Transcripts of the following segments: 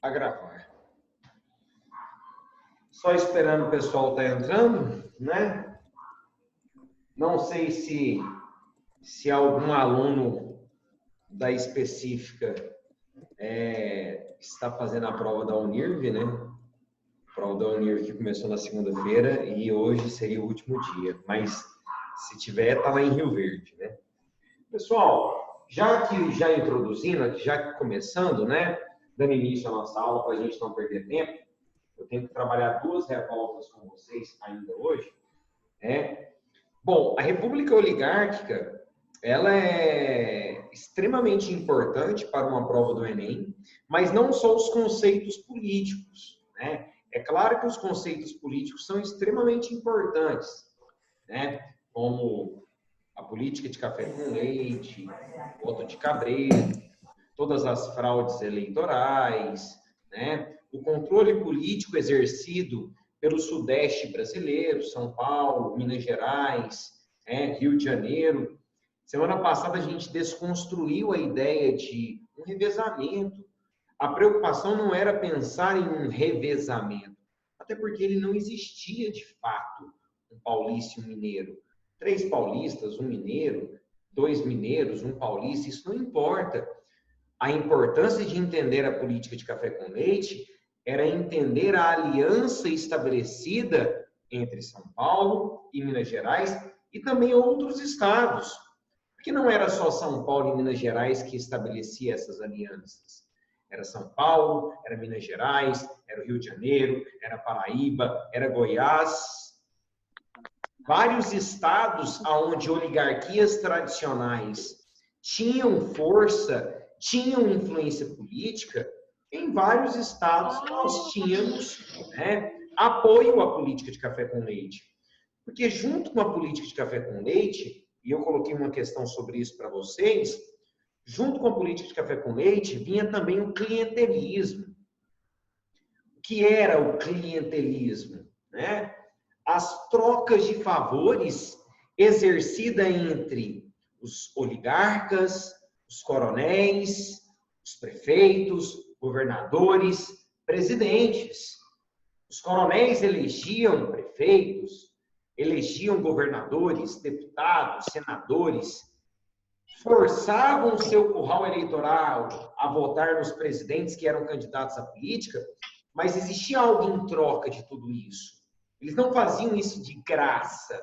A gravar. Só esperando o pessoal estar entrando, né? Não sei se algum aluno da específica está fazendo a prova da Unirv, né? A prova da Unirv que começou na segunda-feira e hoje seria o último dia. Mas se tiver, está lá em Rio Verde, né? Pessoal, já introduzindo, já começando, né? Dando início à nossa aula para a gente não perder tempo, eu tenho que trabalhar duas revoltas com vocês ainda hoje. Bom, a República Oligárquica, ela é extremamente importante para uma prova do Enem, mas não só os conceitos políticos, né? É claro que os conceitos políticos são extremamente importantes, né? Como a política de café com leite, voto de cabresto, todas as fraudes eleitorais, né? O controle político exercido pelo Sudeste brasileiro, São Paulo, Minas Gerais, Rio de Janeiro. Semana passada a gente desconstruiu a ideia de um revezamento. A preocupação não era pensar em um revezamento, até porque ele não existia de fato, um paulista e um mineiro. 3 paulistas, um mineiro, 2 mineiros, um paulista, isso não importa. A importância de entender a política de café com leite era entender a aliança estabelecida entre São Paulo e Minas Gerais e também outros estados. Porque não era só São Paulo e Minas Gerais que estabelecia essas alianças. Era São Paulo, era Minas Gerais, era o Rio de Janeiro, era Paraíba, era Goiás. Vários estados onde oligarquias tradicionais tinham força, tinham influência política, em vários estados nós tínhamos apoio à política de café com leite. Porque junto com a política de café com leite, e eu coloquei uma questão sobre isso para vocês, junto com a política de café com leite, vinha também o clientelismo. O que era o clientelismo? Né? As trocas de favores exercidas entre os oligarcas, os coronéis, os prefeitos, governadores, presidentes. Os coronéis elegiam prefeitos, elegiam governadores, deputados, senadores, forçavam o seu curral eleitoral a votar nos presidentes que eram candidatos à política, mas existia algo em troca de tudo isso. Eles não faziam isso de graça,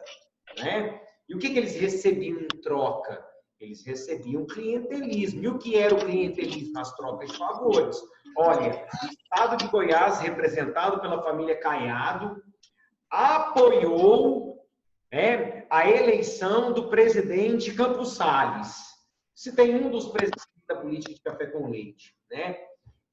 né? E o que eles recebiam em troca? Eles recebiam clientelismo. E o que era o clientelismo? As trocas de favores. Olha, o estado de Goiás, representado pela família Caiado, apoiou a eleição do presidente Campos Salles. Se tem um dos presidentes da política de café com leite, né?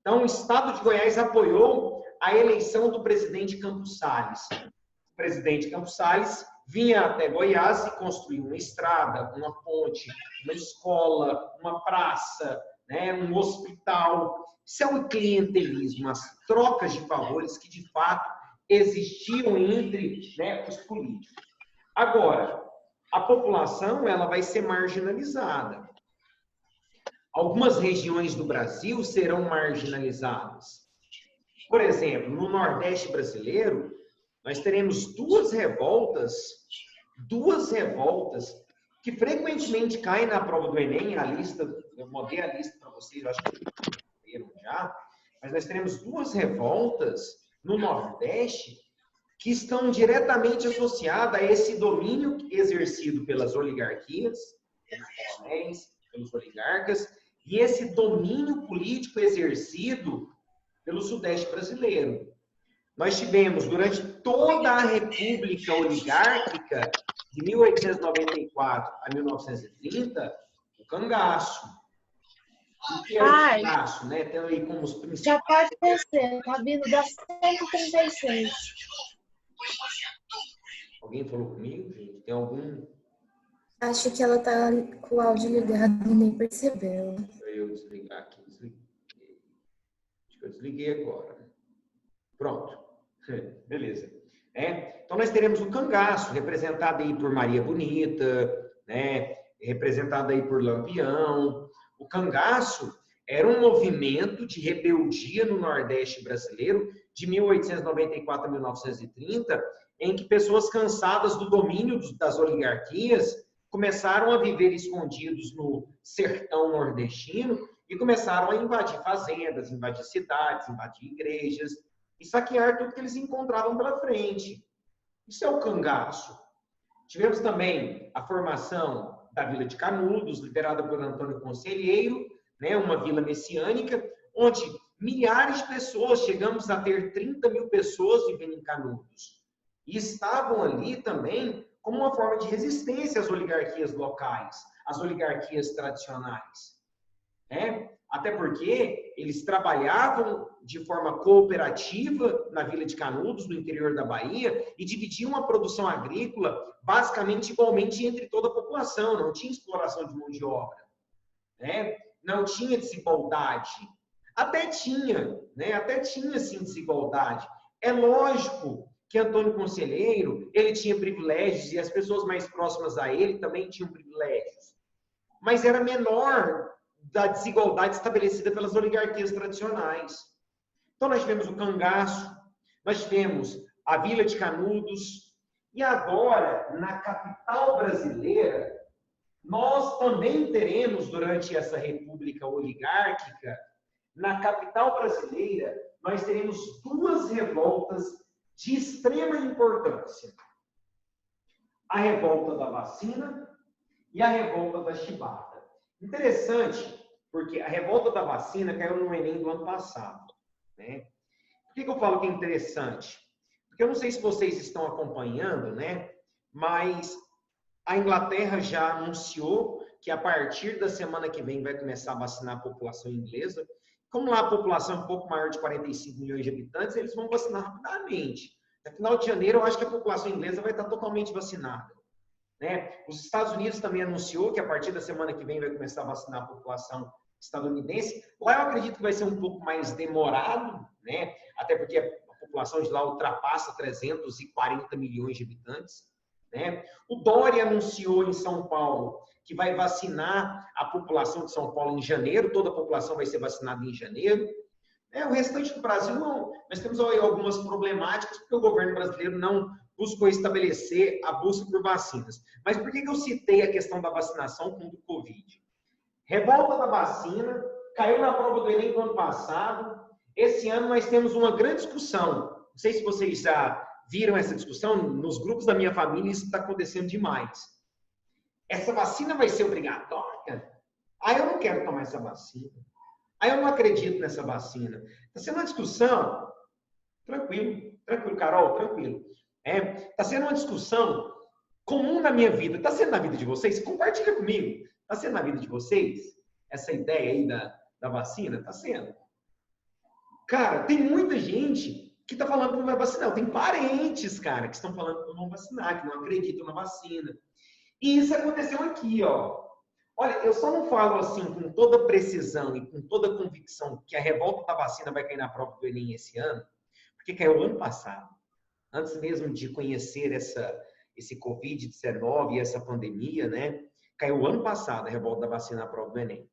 Então, o estado de Goiás apoiou a eleição do presidente Campos Salles. O presidente Campos Salles vinha até Goiás e construiu uma estrada, uma ponte, uma escola, uma praça, né, um hospital. Isso é o clientelismo, as trocas de favores que, de fato, existiam entre os políticos. Agora, a população ela vai ser marginalizada. Algumas regiões do Brasil serão marginalizadas. Por exemplo, no Nordeste brasileiro, nós teremos duas revoltas que frequentemente caem na prova do Enem, a lista, eu mandei a lista para vocês, eu acho que vocês viram já, mas nós teremos duas revoltas no Nordeste que estão diretamente associadas a esse domínio exercido pelas oligarquias, pelos coronéis, pelos oligarcas, e esse domínio político exercido pelo Sudeste brasileiro. Nós tivemos, durante toda a República Oligárquica, de 1894 a 1930, o cangaço. O que é o cangaço, né? Tem aí como os principais... Já pode descer, tá vindo das 136. Alguém falou comigo, gente? Tem algum... Acho que ela tá com o áudio ligado e nem percebeu. Deixa eu desligar aqui. Acho que eu desliguei agora. Pronto. Beleza. Então, nós teremos o cangaço, representado aí por Maria Bonita, representado aí por Lampião. O cangaço Era um movimento de rebeldia no Nordeste brasileiro, de 1894 a 1930, em que pessoas cansadas do domínio das oligarquias começaram a viver escondidos no sertão nordestino e começaram a invadir fazendas, invadir cidades, invadir igrejas e saquear tudo que eles encontravam pela frente. Isso é o cangaço. Tivemos também a formação da Vila de Canudos, liderada por Antônio Conselheiro, né, uma vila messiânica, onde milhares de pessoas, chegamos a ter 30 mil pessoas vivendo em Canudos. E estavam ali também como uma forma de resistência às oligarquias locais, às oligarquias tradicionais. Né? Até porque eles trabalhavam de forma cooperativa na Vila de Canudos, no interior da Bahia, e dividiam a produção agrícola basicamente igualmente entre toda a população, não tinha exploração de mão de obra. Né? Não tinha desigualdade. Até tinha, né? Até tinha sim desigualdade. É lógico que Antônio Conselheiro, ele tinha privilégios e as pessoas mais próximas a ele também tinham privilégios. Mas era menor da desigualdade estabelecida pelas oligarquias tradicionais. Então nós tivemos o cangaço, nós tivemos a Vila de Canudos e agora, na capital brasileira, nós também teremos, durante essa república oligárquica, na capital brasileira, nós teremos duas revoltas de extrema importância. A revolta da vacina e a revolta da chibata. Interessante, porque a revolta da vacina caiu no Enem do ano passado. Né? Por que eu falo que é interessante? Porque eu não sei se vocês estão acompanhando, né? Mas a Inglaterra já anunciou que a partir da semana que vem vai começar a vacinar a população inglesa. Como lá a população é um pouco maior de 45 milhões de habitantes, eles vão vacinar rapidamente. No final de janeiro, eu acho que a população inglesa vai estar totalmente vacinada. Né? Os Estados Unidos também anunciou que a partir da semana que vem vai começar a vacinar a população estadunidense. Lá eu acredito que vai ser um pouco mais demorado, né? Até porque a população de lá ultrapassa 340 milhões de habitantes. Né? O Dória anunciou em São Paulo que vai vacinar a população de São Paulo em janeiro, toda a população vai ser vacinada em janeiro. O restante do Brasil, não. Nós temos algumas problemáticas, porque o governo brasileiro não buscou estabelecer a busca por vacinas. Mas por que eu citei a questão da vacinação contra o Covid? Revolta da vacina, caiu na prova do Enem do ano passado. Esse ano nós temos uma grande discussão. Não sei se vocês já viram essa discussão, nos grupos da minha família isso está acontecendo demais. Essa vacina vai ser obrigatória? Eu não quero tomar essa vacina. Eu não acredito nessa vacina. Está sendo uma discussão, tranquilo, Carol, tranquilo. Está sendo uma discussão comum na minha vida. Está sendo na vida de vocês? Compartilha comigo. Está sendo na vida de vocês? Essa ideia aí da vacina? Está sendo. Cara, tem muita gente que está falando que não vai vacinar. Tem parentes, cara, que estão falando que não vão vacinar, que não acreditam na vacina. E isso aconteceu aqui, ó. Olha, eu só não falo assim com toda precisão e com toda convicção que a revolta da vacina vai cair na prova do Enem esse ano, porque caiu ano passado. Antes mesmo de conhecer esse Covid-19 e essa pandemia, né? Caiu ano passado a revolta da vacina na prova do Enem.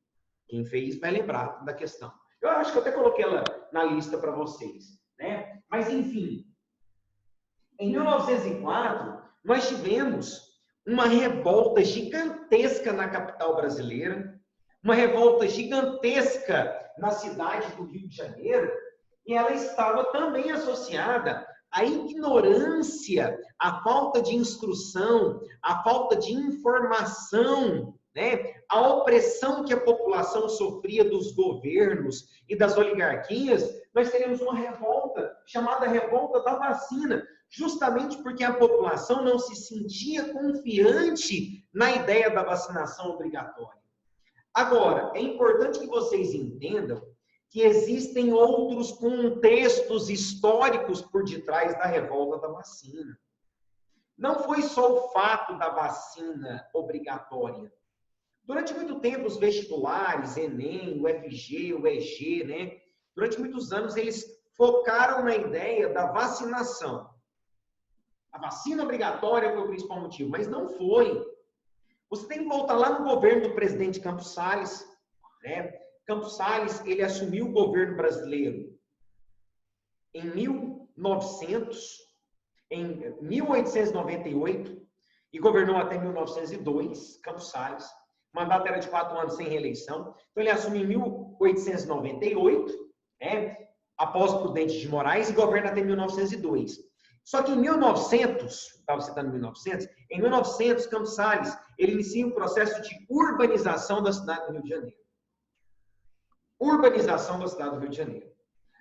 Quem fez vai lembrar da questão. Eu acho que eu até coloquei ela na lista para vocês, né? Mas, enfim, em 1904, nós tivemos uma revolta gigantesca na capital brasileira, uma revolta gigantesca na cidade do Rio de Janeiro, e ela estava também associada à ignorância, à falta de instrução, à falta de informação, né? A opressão que a população sofria dos governos e das oligarquias. Nós teríamos uma revolta chamada revolta da vacina, justamente porque a população não se sentia confiante na ideia da vacinação obrigatória. Agora, é importante que vocês entendam que existem outros contextos históricos por detrás da revolta da vacina. Não foi só o fato da vacina obrigatória. Durante muito tempo, os vestibulares, Enem, o FG, o EG, né? Durante muitos anos, eles focaram na ideia da vacinação. A vacina obrigatória foi o principal motivo, mas não foi. Você tem que voltar lá no governo do presidente Campos Salles, né? Campos Salles, ele assumiu o governo brasileiro em 1898 e governou até 1902, Campos Salles. O mandato era de 4 anos sem reeleição. Então, ele assume em 1898, após Prudente de Moraes, e governa até 1902. Só que em 1900, estava citando 1900, em 1900, Campos Salles, ele inicia um processo de urbanização da cidade do Rio de Janeiro. Urbanização da cidade do Rio de Janeiro.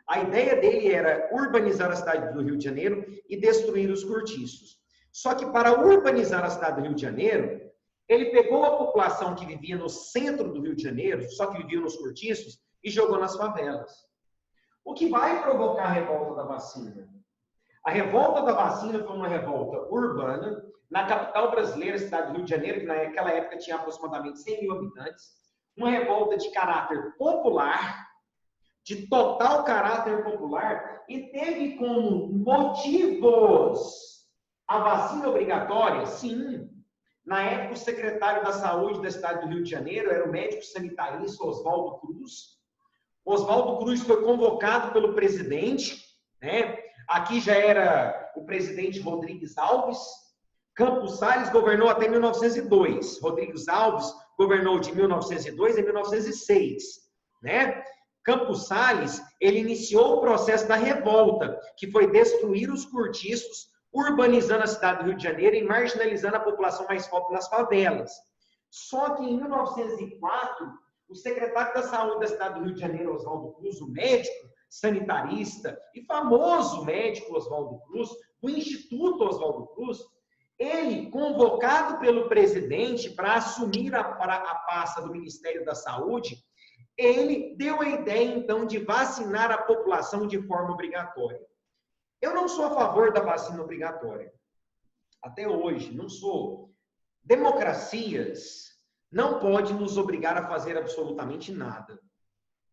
A ideia dele era urbanizar a cidade do Rio de Janeiro e destruir os cortiços. Só que para urbanizar a cidade do Rio de Janeiro, ele pegou a população que vivia no centro do Rio de Janeiro, só que vivia nos cortiços, e jogou nas favelas. O que vai provocar a revolta da vacina? A revolta da vacina foi uma revolta urbana, na capital brasileira, cidade do Rio de Janeiro, que naquela época tinha aproximadamente 100 mil habitantes. Uma revolta de caráter popular, de total caráter popular, e teve como motivos a vacina obrigatória? Sim. Na época, o secretário da Saúde da cidade do Rio de Janeiro era o médico sanitarista Oswaldo Cruz. Oswaldo Cruz foi convocado pelo presidente, Aqui já era o presidente Rodrigues Alves. Campos Salles governou até 1902. Rodrigues Alves governou de 1902 a 1906, Campos Salles, ele iniciou o processo da revolta, que foi destruir os cortiços, urbanizando a cidade do Rio de Janeiro e marginalizando a população mais pobre nas favelas. Só que em 1904, o secretário da Saúde da cidade do Rio de Janeiro, Oswaldo Cruz, o médico sanitarista e famoso médico Oswaldo Cruz, do Instituto Oswaldo Cruz, ele, convocado pelo presidente para assumir a pasta do Ministério da Saúde, ele deu a ideia, então, de vacinar a população de forma obrigatória. Eu não sou a favor da vacina obrigatória. Até hoje, não sou. Democracias não podem nos obrigar a fazer absolutamente nada.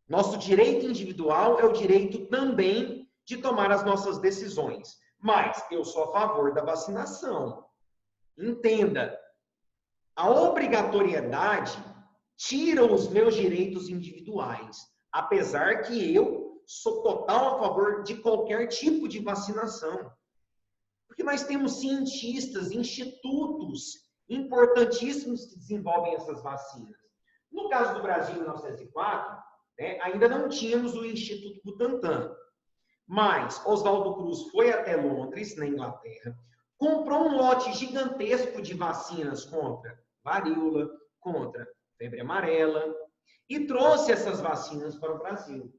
Nosso direito individual é o direito também de tomar as nossas decisões. Mas eu sou a favor da vacinação. Entenda, a obrigatoriedade tira os meus direitos individuais, apesar que eu sou total a favor de qualquer tipo de vacinação. Porque nós temos cientistas, institutos importantíssimos que desenvolvem essas vacinas. No caso do Brasil, em 1904, ainda não tínhamos o Instituto Butantan. Mas Oswaldo Cruz foi até Londres, na Inglaterra, comprou um lote gigantesco de vacinas contra varíola, contra febre amarela, e trouxe essas vacinas para o Brasil.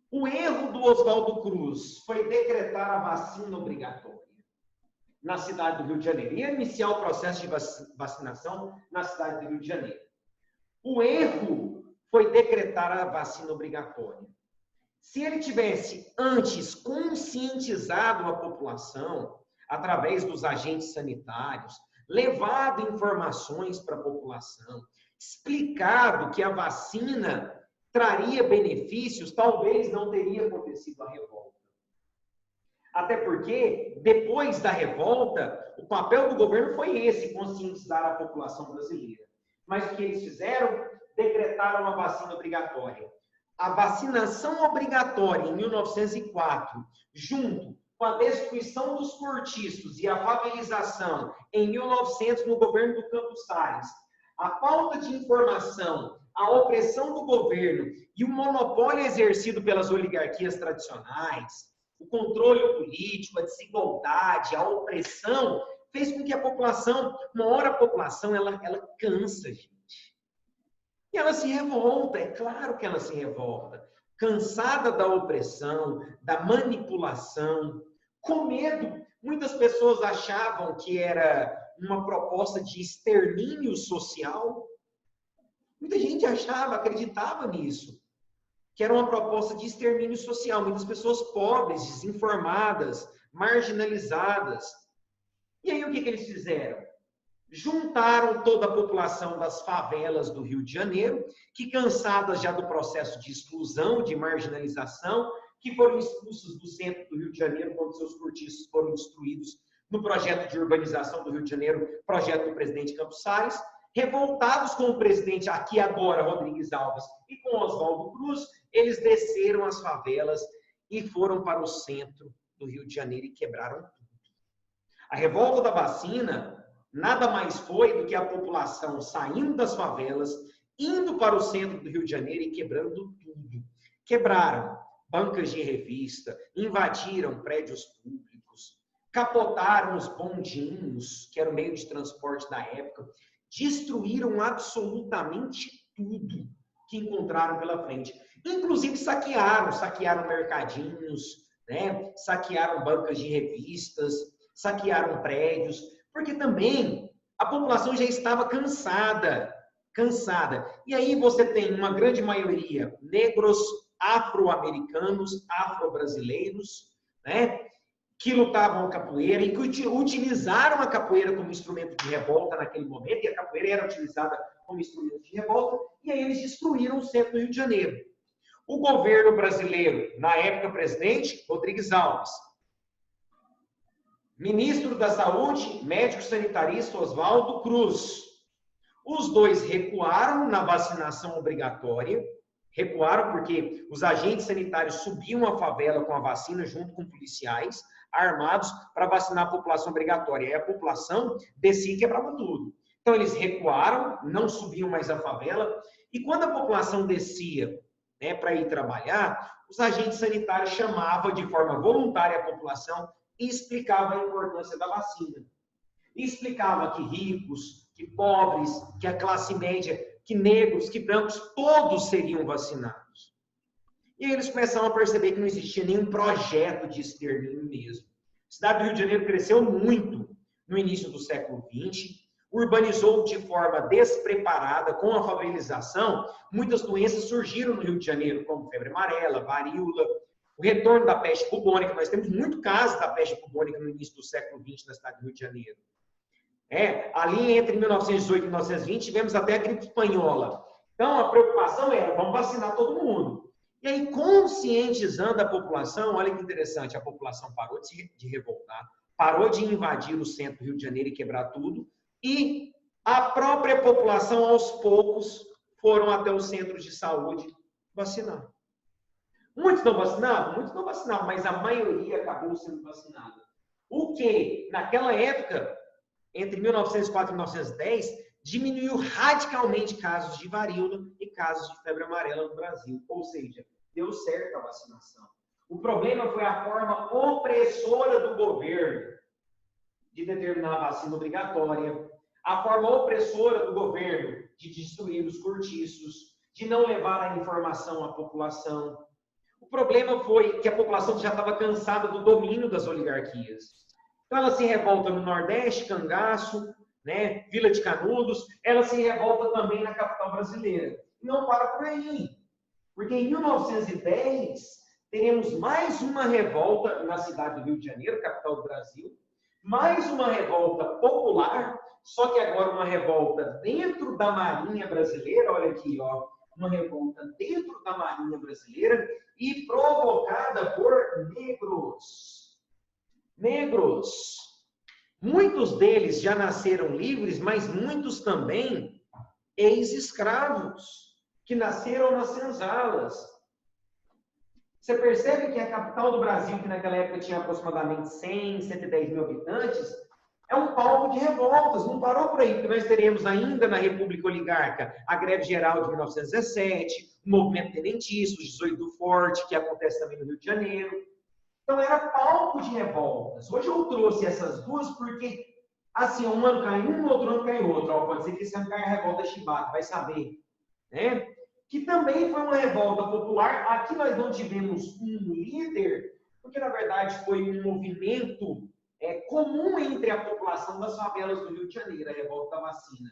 O erro do Oswaldo Cruz foi decretar a vacina obrigatória na cidade do Rio de Janeiro. Ia iniciar o processo de vacinação na cidade do Rio de Janeiro. O erro foi decretar a vacina obrigatória. Se ele tivesse antes conscientizado a população, através dos agentes sanitários, levado informações para a população, explicado que a vacina traria benefícios, talvez não teria acontecido a revolta. Até porque, depois da revolta, o papel do governo foi esse, conscientizar a população brasileira. Mas o que eles fizeram? Decretaram a vacina obrigatória. A vacinação obrigatória em 1904, junto com a destruição dos cortiços e a favelização em 1900 no governo do Campos Salles, a falta de informação, a opressão do governo e o monopólio exercido pelas oligarquias tradicionais, o controle político, a desigualdade, a opressão, fez com que a população, uma hora a população, ela cansa, gente. E ela se revolta, é claro que ela se revolta. Cansada da opressão, da manipulação, com medo. Muitas pessoas achavam que era uma proposta de extermínio social. Muita gente achava, acreditava nisso, que era uma proposta de extermínio social. Muitas pessoas pobres, desinformadas, marginalizadas. E aí o que eles fizeram? Juntaram toda a população das favelas do Rio de Janeiro, que cansadas já do processo de exclusão, de marginalização, que foram expulsos do centro do Rio de Janeiro quando seus cortiços foram destruídos no projeto de urbanização do Rio de Janeiro, projeto do presidente Campos Salles, revoltados com o presidente aqui agora, Rodrigues Alves, e com Oswaldo Cruz, eles desceram as favelas e foram para o centro do Rio de Janeiro e quebraram tudo. A revolta da vacina nada mais foi do que a população saindo das favelas, indo para o centro do Rio de Janeiro e quebrando tudo. Quebraram bancas de revista, invadiram prédios públicos, capotaram os bondinhos, que era o meio de transporte da época, destruíram absolutamente tudo que encontraram pela frente. Inclusive saquearam mercadinhos, né? Saquearam bancas de revistas, saquearam prédios, porque também a população já estava cansada. E aí você tem uma grande maioria negros, afro-americanos, afro-brasileiros, né? Que lutavam capoeira e que utilizaram a capoeira como instrumento de revolta naquele momento, e a capoeira era utilizada como instrumento de revolta, e aí eles destruíram o centro do Rio de Janeiro. O governo brasileiro, na época presidente, Rodrigues Alves, ministro da Saúde, médico sanitarista Oswaldo Cruz. Os dois recuaram na vacinação obrigatória, recuaram porque os agentes sanitários subiam a favela com a vacina junto com policiais armados para vacinar a população obrigatória. E a população descia e quebrava tudo. Então eles recuaram, não subiam mais a favela, e quando a população descia, né, para ir trabalhar, os agentes sanitários chamavam de forma voluntária a população e explicavam a importância da vacina. E explicava que ricos, que pobres, que a classe média, que negros, que brancos, todos seriam vacinados. E aí eles começaram a perceber que não existia nenhum projeto de extermínio mesmo. A cidade do Rio de Janeiro cresceu muito no início do século XX, urbanizou de forma despreparada com a favelização. Muitas doenças surgiram no Rio de Janeiro, como febre amarela, varíola, o retorno da peste bubônica. Nós temos muito casos da peste bubônica no início do século XX na cidade do Rio de Janeiro. Ali entre 1918 e 1920 tivemos até a gripe espanhola. Então a preocupação era, vamos vacinar todo mundo. E aí, conscientizando a população, olha que interessante, a população parou de revoltar, parou de invadir o centro do Rio de Janeiro e quebrar tudo, e a própria população, aos poucos, foram até os centros de saúde vacinar. Muitos não vacinavam, mas a maioria acabou sendo vacinada. O que, naquela época, entre 1904 e 1910, diminuiu radicalmente casos de varíola e casos de febre amarela no Brasil. Ou seja, deu certo a vacinação. O problema foi a forma opressora do governo de determinar a vacina obrigatória, a forma opressora do governo de destruir os cortiços, de não levar a informação à população. O problema foi que a população já estava cansada do domínio das oligarquias. Então ela se revolta no Nordeste, Cangaço, né, Vila de Canudos, ela se revolta também na capital brasileira. E não para por aí. Porque em 1910, teremos mais uma revolta na cidade do Rio de Janeiro, capital do Brasil, mais uma revolta popular, só que agora uma revolta dentro da Marinha Brasileira, olha aqui, ó, uma revolta dentro da Marinha Brasileira e provocada por negros. Negros. Muitos deles já nasceram livres, mas muitos também ex-escravos, que nasceram nas senzalas. Você percebe que a capital do Brasil, que naquela época tinha aproximadamente 100, 110 mil habitantes, é um palco de revoltas. Não parou por aí, porque nós teremos ainda na República Oligarca a greve geral de 1917, o movimento tenentista, os 18 do Forte, que acontece também no Rio de Janeiro. Então era palco de revoltas. Hoje eu trouxe essas duas porque, assim, um ano cai um, outro ano cai outro. Pode ser que esse ano caia a revolta Chibata, vai saber. Né? Que também foi uma revolta popular. Aqui nós não tivemos um líder, porque na verdade foi um movimento comum entre a população das favelas do Rio de Janeiro, a revolta da vacina.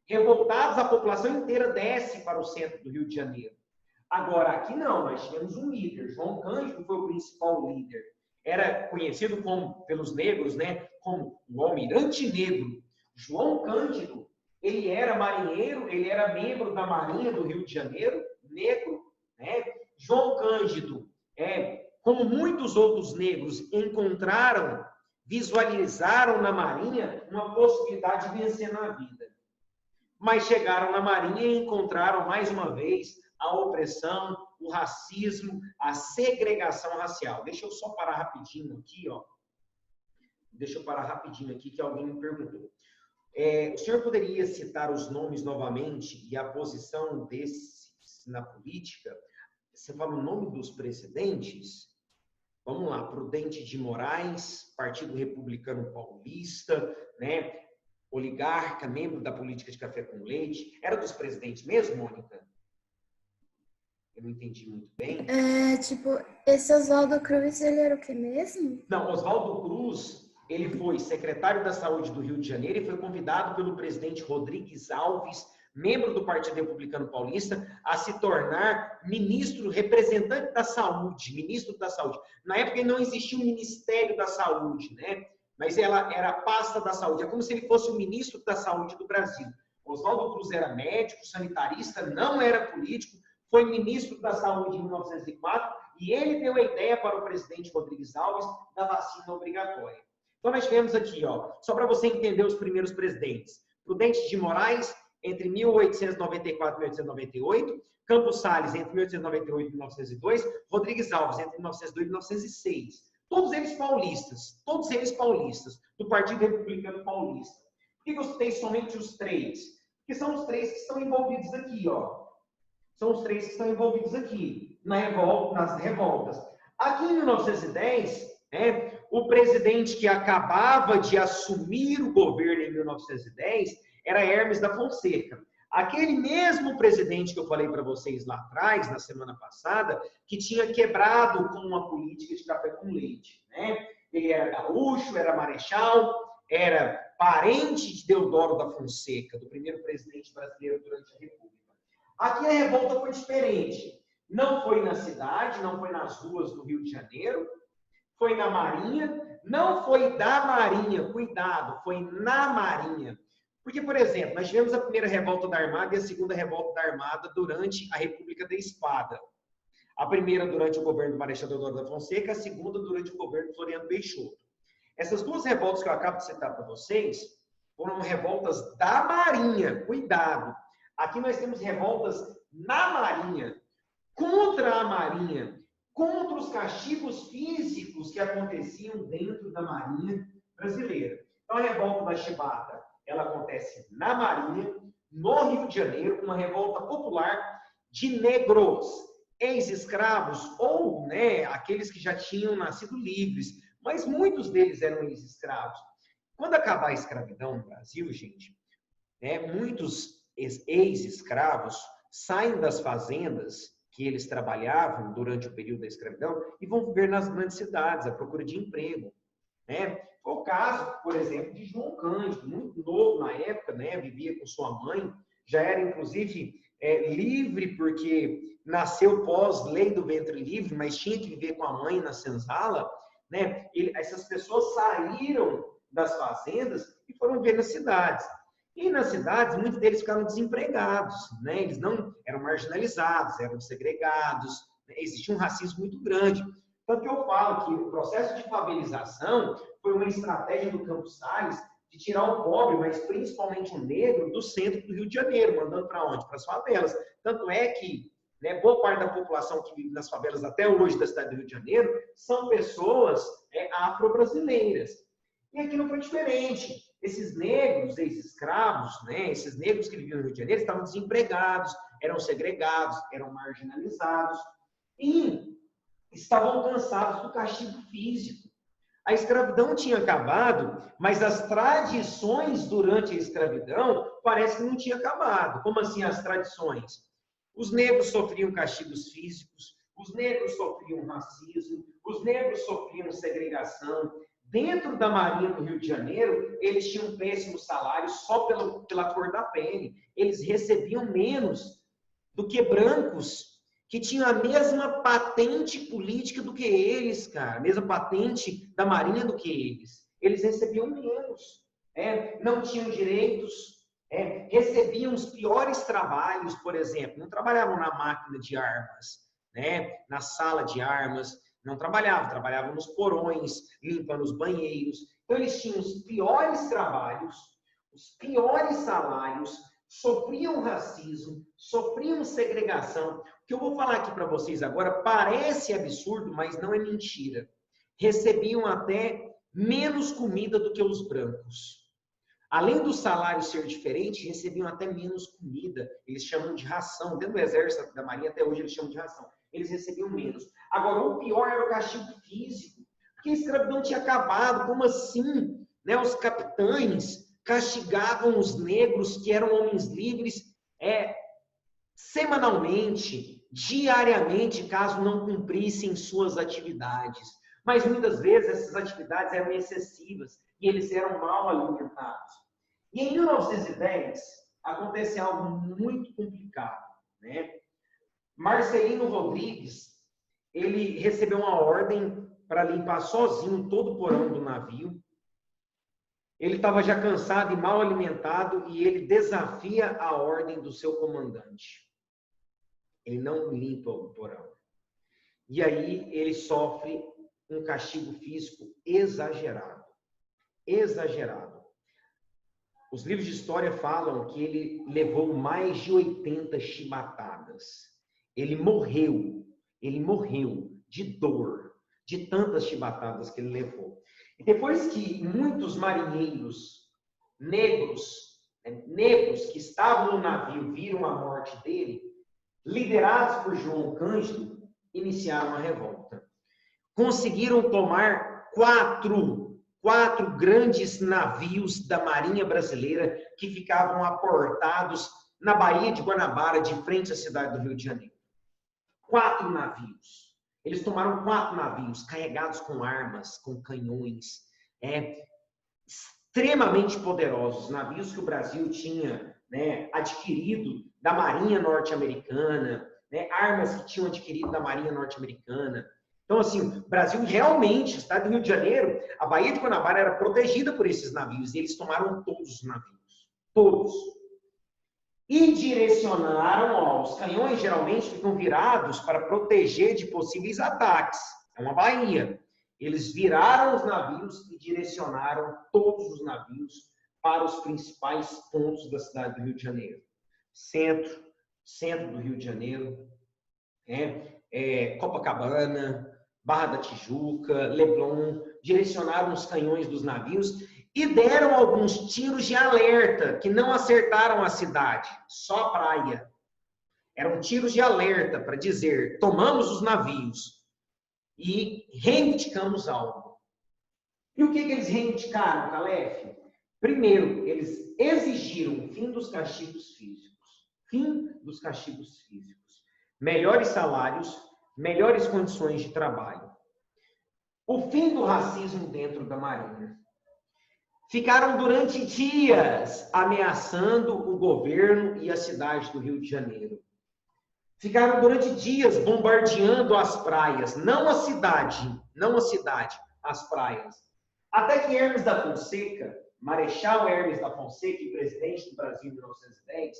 Revoltados, a população inteira desce para o centro do Rio de Janeiro. Agora, aqui não, nós tivemos um líder. João Cândido foi o principal líder. Era conhecido pelos negros, né, como o Almirante Negro. João Cândido, ele era marinheiro, ele era membro da Marinha do Rio de Janeiro, negro, né? João Cândido, como muitos outros negros, visualizaram na Marinha uma possibilidade de vencer na vida. mas chegaram na Marinha e encontraram mais uma vez a opressão, o racismo, a segregação racial. Deixa eu só parar rapidinho aqui, ó. Deixa eu parar rapidinho aqui que alguém me perguntou. O senhor poderia citar os nomes novamente e a posição desses na política? Você fala o nome dos presidentes? Vamos lá, Prudente de Moraes, Partido Republicano Paulista, né? Oligarca, membro da política de café com leite. Era dos presidentes mesmo, Mônica? Eu não entendi muito bem. Esse Oswaldo Cruz, ele era o que mesmo? Não, Oswaldo Cruz, ele foi secretário da Saúde do Rio de Janeiro e foi convidado pelo presidente Rodrigues Alves, membro do Partido Republicano Paulista, a se tornar ministro, representante da saúde, ministro da saúde. Na época não existia o Ministério da Saúde, né? Mas ela era a pasta da saúde. É como se ele fosse o ministro da saúde do Brasil. Oswaldo Cruz era médico, sanitarista, não era político, foi ministro da saúde em 1904 e ele deu a ideia para o presidente Rodrigues Alves da vacina obrigatória. Então nós tivemos aqui, ó, só para você entender os primeiros presidentes. Prudente de Moraes, entre 1894 e 1898, Campos Salles, entre 1898 e 1902, Rodrigues Alves, entre 1902 e 1906. Todos eles paulistas, do Partido Republicano Paulista. Por que eu citei somente os três? Porque são os três que estão envolvidos aqui, ó. São os três que estão envolvidos aqui, nas revoltas. Aqui em 1910, o presidente que acabava de assumir o governo em 1910 era Hermes da Fonseca. Aquele mesmo presidente que eu falei para vocês lá atrás, na semana passada, que tinha quebrado com uma política de café com leite. Né? Ele era gaúcho, era marechal, era parente de Deodoro da Fonseca, do primeiro presidente brasileiro durante a República. Aqui a revolta foi diferente. Não foi na cidade, não foi nas ruas do Rio de Janeiro, foi na Marinha, não foi da Marinha, cuidado, foi na Marinha. Porque, por exemplo, nós tivemos a primeira revolta da Armada e a segunda revolta da Armada durante a República da Espada. A primeira durante o governo do Marechal Deodoro da Fonseca, a segunda durante o governo do Floriano Peixoto. Essas duas revoltas que eu acabo de citar para vocês foram revoltas da Marinha, cuidado. Aqui nós temos revoltas na Marinha, contra a Marinha, contra os castigos físicos que aconteciam dentro da Marinha brasileira. Então, a revolta da Chibata, ela acontece na Marinha, no Rio de Janeiro, uma revolta popular de negros, ex-escravos, ou aqueles que já tinham nascido livres, mas muitos deles eram ex-escravos. Quando acabar a escravidão no Brasil, gente, muitos ex-escravos saem das fazendas que eles trabalhavam durante o período da escravidão e vão viver nas grandes cidades à procura de emprego. Foi o caso, por exemplo, de João Cândido, muito novo na época, vivia com sua mãe, já era inclusive livre porque nasceu pós-lei do ventre livre, mas tinha que viver com a mãe na senzala. Essas pessoas saíram das fazendas e foram viver nas cidades. E nas cidades, muitos deles ficaram desempregados, eles não eram marginalizados, eram segregados, existia um racismo muito grande. Tanto que eu falo que o processo de favelização foi uma estratégia do Campos Salles de tirar o pobre, mas principalmente o negro, do centro do Rio de Janeiro, mandando para onde? Para as favelas. Tanto é que boa parte da população que vive nas favelas até hoje da cidade do Rio de Janeiro são pessoas afro-brasileiras. E aqui não foi diferente. Esses negros, ex-escravos, esses negros que viviam no Rio de Janeiro estavam desempregados, eram segregados, eram marginalizados e estavam cansados do castigo físico. A escravidão tinha acabado, mas as tradições durante a escravidão parece que não tinha acabado. Como assim as tradições? Os negros sofriam castigos físicos, os negros sofriam racismo, os negros sofriam segregação. Dentro da Marinha do Rio de Janeiro, eles tinham péssimos salários só pela cor da pele. Eles recebiam menos do que brancos, que tinham a mesma patente política do que eles, cara. A mesma patente da Marinha do que eles. Eles recebiam menos. Não tinham direitos. Recebiam os piores trabalhos, por exemplo. Não trabalhavam na máquina de armas, na sala de armas. Não trabalhavam nos porões, limpando os banheiros. Então, eles tinham os piores trabalhos, os piores salários, sofriam racismo, sofriam segregação. O que eu vou falar aqui para vocês agora parece absurdo, mas não é mentira. Recebiam até menos comida do que os brancos. Além do salário ser diferente, recebiam até menos comida. Eles chamam de ração. Dentro do exército da marinha, até hoje, eles chamam de ração. Eles recebiam menos. Agora, o pior era o castigo físico. Porque a escravidão tinha acabado. Como assim? Né? Os capitães castigavam os negros, que eram homens livres, semanalmente, diariamente, caso não cumprissem suas atividades. Mas muitas vezes essas atividades eram excessivas e eles eram mal alimentados. E em 1910 acontece algo muito complicado, né? Marcelino Rodrigues, ele recebeu uma ordem para limpar sozinho todo o porão do navio. Ele estava já cansado e mal alimentado e ele desafia a ordem do seu comandante. Ele não limpa o porão. E aí ele sofre um castigo físico exagerado. Exagerado. Os livros de história falam que ele levou mais de 80 chibatadas. Ele morreu de dor, de tantas chibatadas que ele levou. E depois que muitos marinheiros negros que estavam no navio viram a morte dele, liderados por João Cândido, iniciaram a revolta. Conseguiram tomar quatro grandes navios da Marinha Brasileira que ficavam aportados na Baía de Guanabara, de frente à cidade do Rio de Janeiro. 4 navios. Eles tomaram 4 navios carregados com armas, com canhões, extremamente poderosos, navios que o Brasil tinha, né, adquirido da Marinha Norte-Americana, né, armas que tinham adquirido da Marinha Norte-Americana. Então, assim, o Brasil realmente, o estado do Rio de Janeiro, a Baía de Guanabara era protegida por esses navios, e eles tomaram todos os navios. Todos. E direcionaram, os canhões geralmente ficam virados para proteger de possíveis ataques. É uma baía. Eles viraram os navios e direcionaram todos os navios para os principais pontos da cidade do Rio de Janeiro. Centro do Rio de Janeiro, Copacabana, Barra da Tijuca, Leblon, direcionaram os canhões dos navios e deram alguns tiros de alerta que não acertaram a cidade, só a praia. Eram tiros de alerta para dizer, tomamos os navios e reivindicamos algo. E o que eles reivindicaram, Calef? Primeiro, eles exigiram o fim dos castigos físicos. Fim dos castigos físicos. Melhores salários, melhores condições de trabalho. O fim do racismo dentro da Marinha. Ficaram durante dias ameaçando o governo e a cidade do Rio de Janeiro. Ficaram durante dias bombardeando as praias, não a cidade, as praias. Até que Hermes da Fonseca, Marechal Hermes da Fonseca e presidente do Brasil em 1910,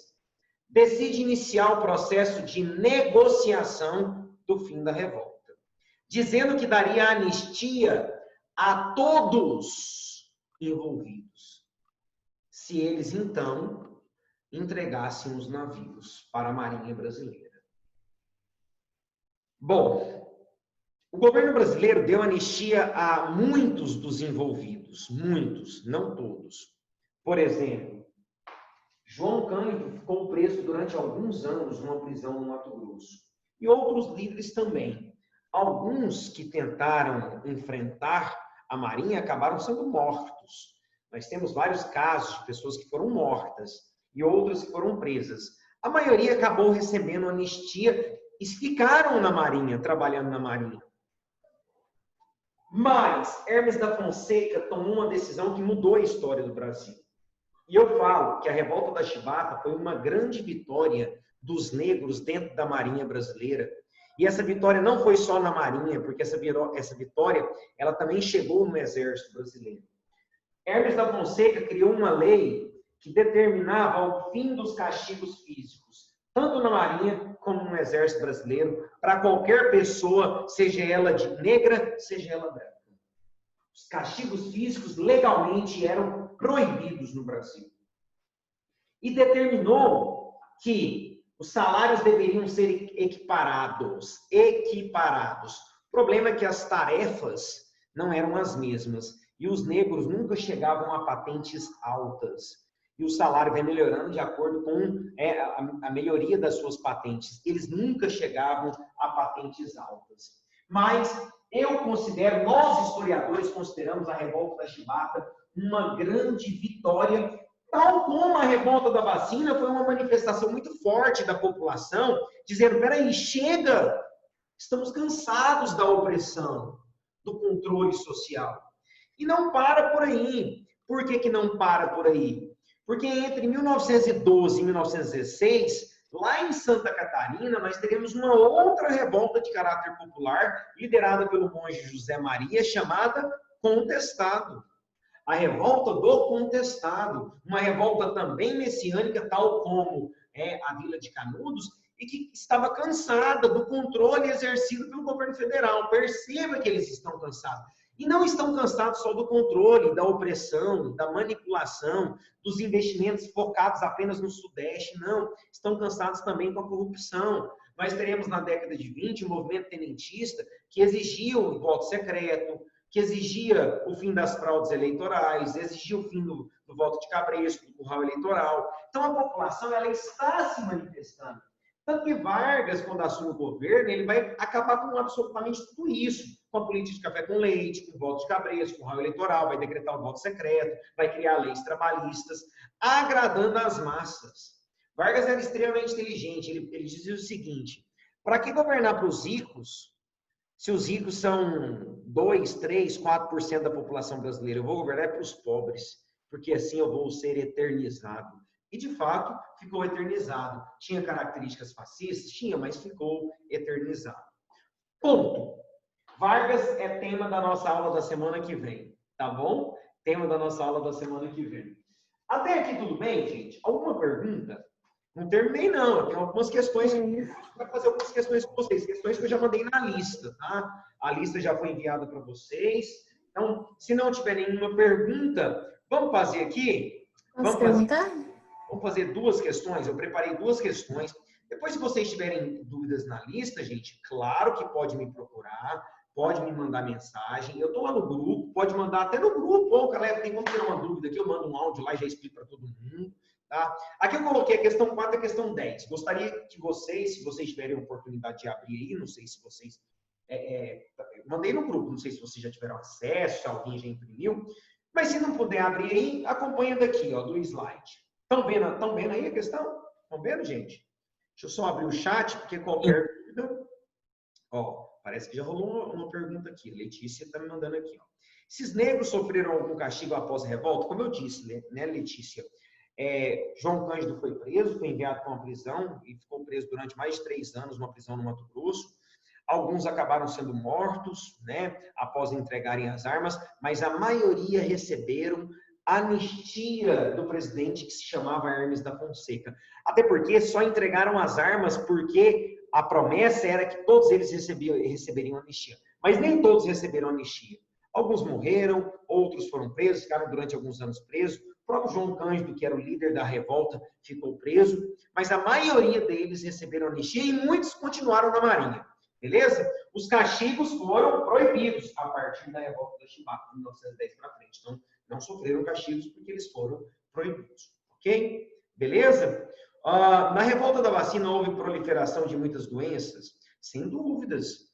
decide iniciar o processo de negociação do fim da revolta, dizendo que daria anistia a todos envolvidos, se eles então entregassem os navios para a Marinha Brasileira. Bom, o governo brasileiro deu anistia a muitos dos envolvidos, muitos, não todos. Por exemplo, João Cândido ficou preso durante alguns anos numa prisão no Mato Grosso. E outros livres também. Alguns que tentaram enfrentar a Marinha acabaram sendo mortos. Nós temos vários casos de pessoas que foram mortas e outras que foram presas. A maioria acabou recebendo anistia e ficaram na Marinha, trabalhando na Marinha. Mas Hermes da Fonseca tomou uma decisão que mudou a história do Brasil. E eu falo que a Revolta da Chibata foi uma grande vitória dos negros dentro da Marinha brasileira. E essa vitória não foi só na Marinha, porque essa vitória ela também chegou no Exército Brasileiro. Hermes da Fonseca criou uma lei que determinava o fim dos castigos físicos, tanto na Marinha como no Exército Brasileiro, para qualquer pessoa, seja ela de negra, seja ela branca. Os castigos físicos legalmente eram proibidos no Brasil. e determinou que os salários deveriam ser equiparados. O problema é que as tarefas não eram as mesmas e os negros nunca chegavam a patentes altas. E o salário vai melhorando de acordo com a melhoria das suas patentes. Eles nunca chegavam a patentes altas. Mas nós historiadores consideramos a revolta da Chibata uma grande vitória, tal como a revolta da vacina foi uma manifestação muito forte da população, dizendo, peraí, chega, estamos cansados da opressão, do controle social. E não para por aí. Por que não para por aí? Porque entre 1912 e 1916, lá em Santa Catarina, nós teremos uma outra revolta de caráter popular, liderada pelo monge José Maria, chamada Contestado. A revolta do Contestado, uma revolta também messiânica, tal como a Vila de Canudos, e que estava cansada do controle exercido pelo governo federal. Perceba que eles estão cansados. E não estão cansados só do controle, da opressão, da manipulação, dos investimentos focados apenas no Sudeste, não. Estão cansados também com a corrupção. Nós teremos na década de 20 um movimento tenentista que exigia o voto secreto, que exigia o fim das fraudes eleitorais, exigia o fim do voto de cabresto, do curral eleitoral. Então a população ela está se manifestando. Tanto que Vargas, quando assume o governo, ele vai acabar com absolutamente tudo isso. Com a política de café com leite, com o voto de cabresto, com o curral eleitoral, vai decretar o voto secreto, vai criar leis trabalhistas, agradando as massas. Vargas era extremamente inteligente. Ele dizia o seguinte, para que governar para os ricos, se os ricos são 2, 3, 4% da população brasileira, eu vou governar para os pobres, porque assim eu vou ser eternizado. E, de fato, ficou eternizado. Tinha características fascistas? Tinha, mas ficou eternizado. Ponto. Vargas é tema da nossa aula da semana que vem, tá bom? Tema da nossa aula da semana que vem. Até aqui tudo bem, gente? Alguma pergunta? Não terminei, não. Eu tenho algumas questões. Vai fazer algumas questões com vocês. Questões que eu já mandei na lista, tá? A lista já foi enviada para vocês. Então, se não tiver nenhuma pergunta, vamos fazer aqui? Posso perguntar? Vamos fazer 2 questões. Eu preparei 2 questões. Depois, se vocês tiverem dúvidas na lista, gente, claro que pode me procurar, pode me mandar mensagem. Eu estou lá no grupo, pode mandar até no grupo. Ô, galera, tem como tirar uma dúvida aqui? Eu mando um áudio lá e já explico para todo mundo. Tá? Aqui eu coloquei a questão 4 e a questão 10. Gostaria que vocês, se vocês tiverem a oportunidade de abrir aí, não sei se vocês... mandei no grupo, não sei se vocês já tiveram acesso, se alguém já imprimiu. Mas se não puder abrir aí, acompanha daqui, ó, do slide. Estão vendo aí a questão? Estão vendo, gente? Deixa eu só abrir o chat, porque qualquer dúvida... Ó, parece que já rolou uma pergunta aqui. A Letícia está me mandando aqui. Ó. Esses negros sofreram algum castigo após a revolta? Como eu disse, né, Letícia? João Cândido foi preso, foi enviado para uma prisão e ficou preso durante mais de 3 anos, numa prisão no Mato Grosso. Alguns acabaram sendo mortos, né, após entregarem as armas, mas a maioria receberam anistia do presidente que se chamava Hermes da Fonseca. Até porque só entregaram as armas porque a promessa era que todos eles receberiam anistia. Mas nem todos receberam anistia. Alguns morreram, outros foram presos, ficaram durante alguns anos presos. O próprio João Cândido, que era o líder da revolta, ficou preso. Mas a maioria deles receberam anistia e muitos continuaram na Marinha. Beleza? Os castigos foram proibidos a partir da revolta da Chibata, de 1910 para frente. Então, não sofreram castigos porque eles foram proibidos. Ok? Beleza? Na revolta da vacina houve proliferação de muitas doenças? Sem dúvidas.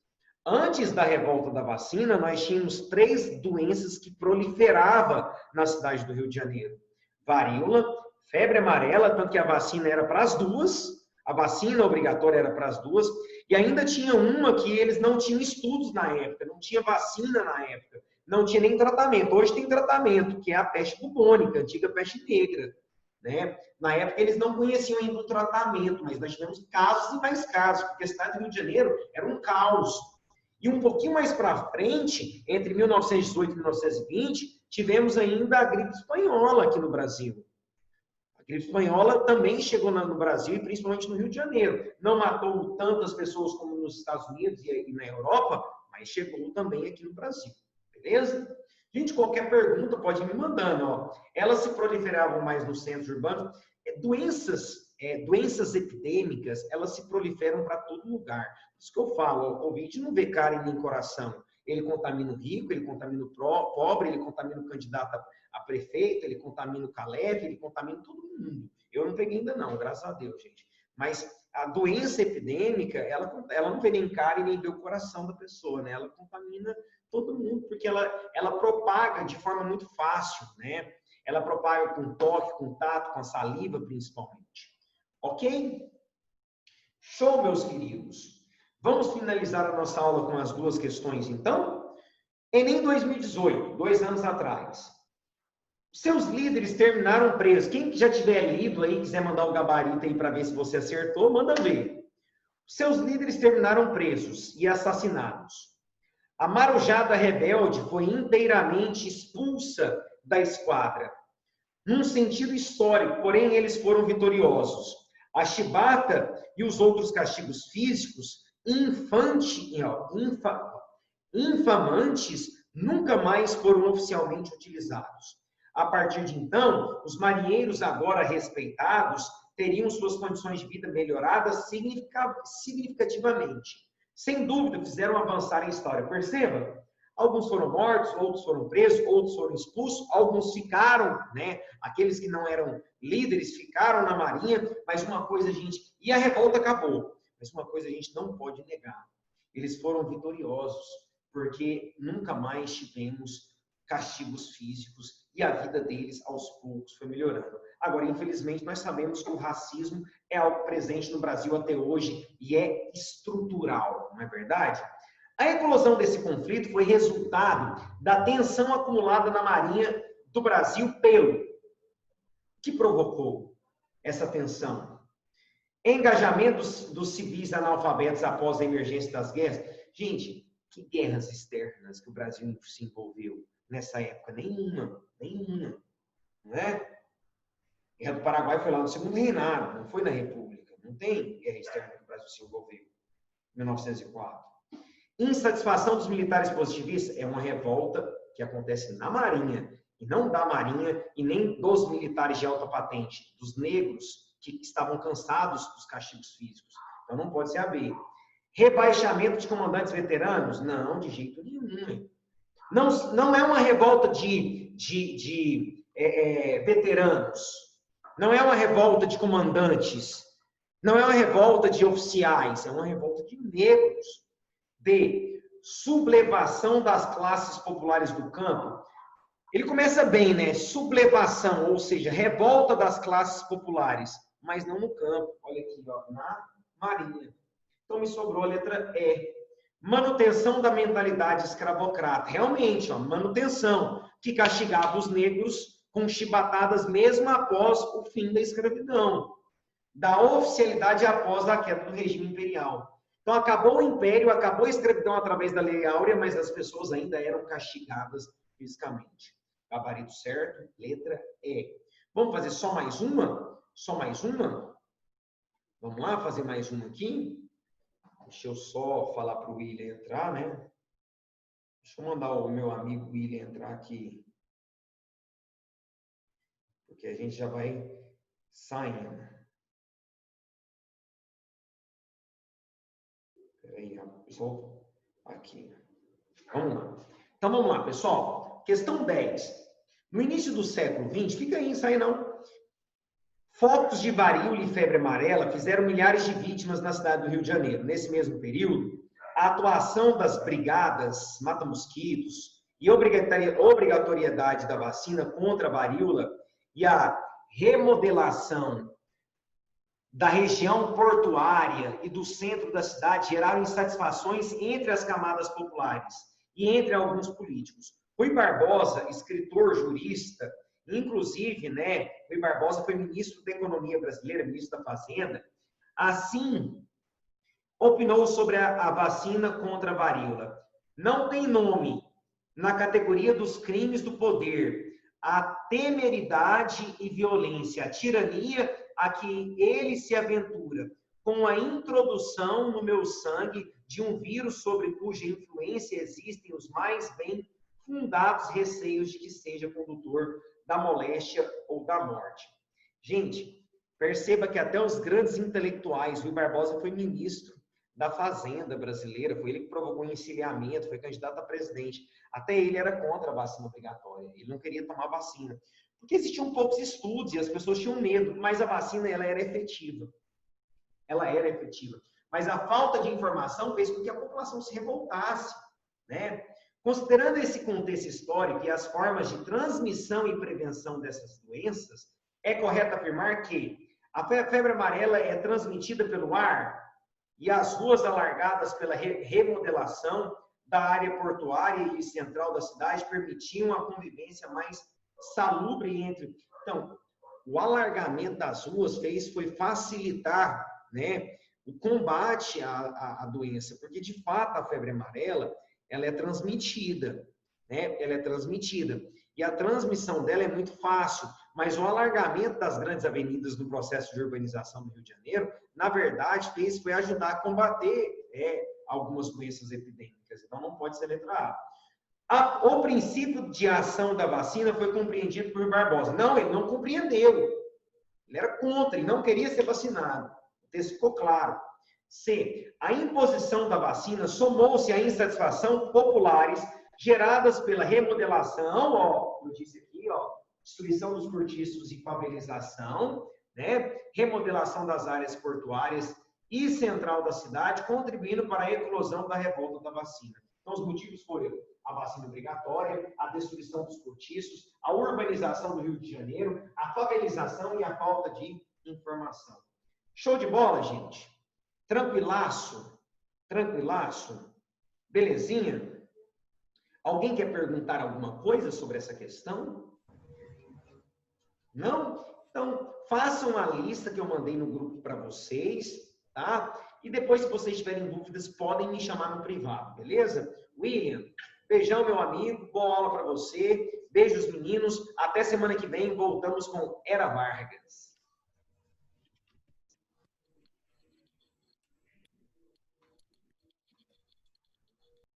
Antes da revolta da vacina, nós tínhamos 3 doenças que proliferavam na cidade do Rio de Janeiro. Varíola, febre amarela, tanto que a vacina era para as 2, a vacina obrigatória era para as 2, e ainda tinha uma que eles não tinham estudos na época, não tinha vacina na época, não tinha nem tratamento. Hoje tem tratamento, que é a peste bubônica, a antiga peste negra. Né? Na época eles não conheciam ainda o tratamento, mas nós tivemos casos e mais casos, porque a cidade do Rio de Janeiro era um caos. E um pouquinho mais para frente, entre 1918 e 1920, tivemos ainda a gripe espanhola aqui no Brasil. A gripe espanhola também chegou no Brasil e principalmente no Rio de Janeiro. Não matou tantas pessoas como nos Estados Unidos e na Europa, mas chegou também aqui no Brasil. Beleza? Gente, qualquer pergunta pode ir me mandando. Ó. Elas se proliferavam mais nos centros urbanos. doenças epidêmicas, elas se proliferam para todo lugar. Por isso que eu falo, o Covid não vê cara e nem coração. Ele contamina o rico, ele contamina o pobre, ele contamina o candidato a prefeito, ele contamina o Calef, ele contamina todo mundo. Eu não peguei ainda não, graças a Deus, gente. Mas a doença epidêmica, ela não vê nem cara e nem vê o coração da pessoa, né? Ela contamina todo mundo, porque ela propaga de forma muito fácil, né? Ela propaga com toque, com tato, com a saliva, principalmente. Ok? Show, meus queridos. Vamos finalizar a nossa aula com as duas questões, então? Enem 2018, 2 anos atrás. Seus líderes terminaram presos. Quem já tiver lido aí, quiser mandar o gabarito aí para ver se você acertou, manda ver. Seus líderes terminaram presos e assassinados. A marujada rebelde foi inteiramente expulsa da esquadra. Num sentido histórico, porém, eles foram vitoriosos. A chibata e os outros castigos físicos infamantes nunca mais foram oficialmente utilizados. A partir de então, os marinheiros agora respeitados teriam suas condições de vida melhoradas significativamente. Sem dúvida, fizeram avançar a história. Perceba? Alguns foram mortos, outros foram presos, outros foram expulsos, alguns ficaram, né? Aqueles que não eram líderes ficaram na marinha, mas uma coisa, gente, e a revolta acabou, mas uma coisa a gente não pode negar. Eles foram vitoriosos, porque nunca mais tivemos castigos físicos e a vida deles, aos poucos, foi melhorando. Agora, infelizmente, nós sabemos que o racismo é algo presente no Brasil até hoje e é estrutural, não é verdade? A eclosão desse conflito foi resultado da tensão acumulada na Marinha do Brasil que provocou essa tensão? Engajamento dos civis analfabetos após a emergência das guerras. Gente, que guerras externas que o Brasil se envolveu nessa época? Nenhuma. Não é? A Guerra do Paraguai foi lá no Segundo Reinado, não foi na República. Não tem guerra externa que o Brasil se envolveu. 1904. Insatisfação dos militares positivistas é uma revolta que acontece na Marinha, e não da Marinha e nem dos militares de alta patente, dos negros que estavam cansados dos castigos físicos. Então não pode ser a B. Rebaixamento de comandantes veteranos? Não, de jeito nenhum. Não é uma revolta de veteranos. Não é uma revolta de comandantes. Não é uma revolta de oficiais. É uma revolta de negros. D. Sublevação das classes populares do campo. Ele começa bem, né? Sublevação, ou seja, revolta das classes populares, mas não no campo. Olha aqui, ó, na Marinha. Então me sobrou a letra E. Manutenção da mentalidade escravocrata. Realmente, ó, manutenção, que castigava os negros com chibatadas mesmo após o fim da escravidão. Da oficialidade após a queda do regime imperial. Então, acabou o império, acabou a escravidão através da Lei Áurea, mas as pessoas ainda eram castigadas fisicamente. Gabarito certo, letra E. Vamos fazer só mais uma? Só mais uma? Vamos lá fazer mais uma aqui? Deixa eu só falar para o William entrar, né? Deixa eu mandar o meu amigo William entrar aqui. Porque a gente já vai saindo. Peraí, pessoal. Aqui. Vamos lá. Então, vamos lá, pessoal. Questão 10. No início do século XX, fica aí, sai não. Focos de varíola e febre amarela fizeram milhares de vítimas na cidade do Rio de Janeiro. Nesse mesmo período, a atuação das brigadas mata-mosquitos e obrigatoriedade da vacina contra a varíola e a remodelação da região portuária e do centro da cidade geraram insatisfações entre as camadas populares e entre alguns políticos. Rui Barbosa, escritor, jurista, inclusive, né, Rui Barbosa foi ministro da Economia brasileira, ministro da Fazenda, assim, opinou sobre a vacina contra a varíola. Não tem nome na categoria dos crimes do poder a temeridade e violência, a tirania a que ele se aventura, com a introdução no meu sangue de um vírus sobre cuja influência existem os mais bem fundados receios de que seja condutor da moléstia ou da morte. Gente, Perceba que até os grandes intelectuais, Rui Barbosa foi ministro da Fazenda brasileira, foi ele que provocou o encilhamento, foi candidato a presidente. Até ele era contra a vacina obrigatória, ele não queria tomar vacina. Porque existiam poucos estudos e as pessoas tinham medo, mas a vacina ela era efetiva. Ela era efetiva. Mas a falta de informação fez com que a população se revoltasse, né? Considerando esse contexto histórico e as formas de transmissão e prevenção dessas doenças, é correto afirmar que a febre amarela é transmitida pelo ar e as ruas alargadas pela remodelação da área portuária e central da cidade permitiam a convivência mais salubre entre... Então, o alargamento das ruas foi facilitar, né, o combate à doença, porque, de fato, a febre amarela, ela é transmitida, né? Ela é transmitida. E a transmissão dela é muito fácil, mas o alargamento das grandes avenidas no processo de urbanização do Rio de Janeiro, na verdade, foi ajudar a combater algumas doenças epidêmicas. Então, não pode ser letra A. O princípio de ação da vacina foi compreendido por Barbosa. Não, ele não compreendeu. Ele era contra, ele não queria ser vacinado. O texto ficou claro. C. A imposição da vacina somou-se à insatisfação populares geradas pela remodelação, ó, eu disse aqui, ó, destruição dos cortiços e favelização, né? Remodelação das áreas portuárias e central da cidade, contribuindo para a eclosão da revolta da vacina. Então, os motivos foram a vacina obrigatória, a destruição dos cortiços, a urbanização do Rio de Janeiro, a favelização e a falta de informação. Show de bola, gente? Tranquilaço? Tranquilaço? Belezinha? Alguém quer perguntar alguma coisa sobre essa questão? Não? Então, façam a lista que eu mandei no grupo para vocês, tá? E depois, se vocês tiverem dúvidas, podem me chamar no privado, beleza? William, beijão, meu amigo. Boa aula para você. Beijos, meninos. Até semana que vem. Voltamos com Era Vargas.